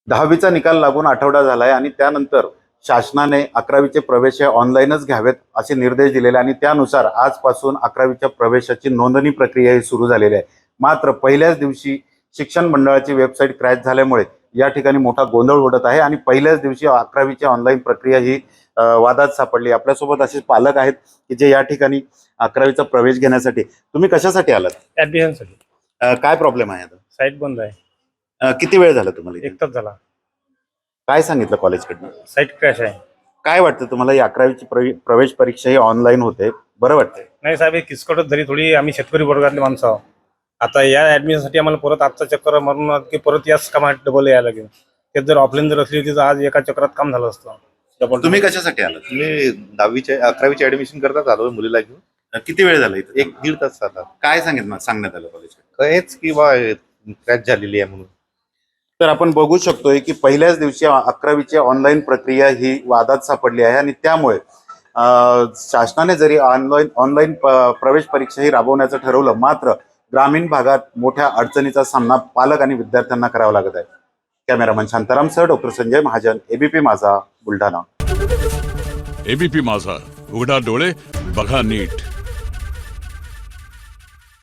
10वीचा निकाल लागून आठवडा झालाय आणि त्यानंतर शासनाने 11वीचे प्रवेश हे ऑनलाईनच घ्यावेत असे निर्देश दिलेले आणि त्यानुसार आजपासून 11वीच्या प्रवेशाची नोंदणी प्रक्रिया ही सुरू झालेली आहे। मात्र पहिल्याच दिवशी शिक्षण मंडळाची वेबसाईट क्रॅश झाल्यामुळे या ठिकाणी मोठा गोंधळ उडत आहे आणि पहिल्याच दिवशी 11वीची ऑनलाईन प्रक्रिया ही वादात सापडली। आपल्यासोबत असे पालक आहेत की जे या ठिकाणी 11वीचा प्रवेश घेण्यासाठी, तुम्ही कशासाठी आलात? ऍडमिशनसाठी। काय प्रॉब्लेम आहे आता? साईट बंद आहे। किती वेळ झाला तुम्हाला इथे? 1 तास झाला। काय सांगितलं कॉलेजकडनं? साईट क्रॅश आहे। काय वाटतं तुम्हाला, ही 11वीची प्रवेश परीक्षा ही ऑनलाईन होते, बरं वाटतंय? नाही साहेब, हे किचकटच झाली थोडी। आम्ही शेतकरी वर्गातले माणसं आहोत। आता या ऍडमिशनसाठी आम्हाला परत आजचा चक्कर मारून की परत याच कामात डबल यायला लागेल। ते जर ऑफलाईन जर असली होती तर आज एका चक्रात काम झालं असतं। तुम्ही कशासाठी आलात? मी 11वीचे ऍडमिशन करतात आलो मुलीला घेऊन। किती वेळ झाला इथे? 1-1.5 तास आता काय सांगण्यात आलं कॉलेजकडे? हेच की बा क्रॅश झालेली आहे म्हणून। तर आपण बघू शकतोय की पहिल्याच दिवशी 11वीची ऑनलाईन प्रक्रिया ही वादात सापडली आहे आणि त्यामुळे शासनाने जरी ऑनलाईन प्रवेश परीक्षा ही राबवण्याचं ठरवलं, मात्र ग्रामीण भागात मोठ्या अडचणीचा सामना पालक आणि विद्यार्थ्यांना करावा लागत आहे। कॅमेरामन शांताराम सह डॉक्टर संजय महाजन, एबीपी माझा, बुलढाणा। एबीपी माझा, उघडा डोळे बघा नीट।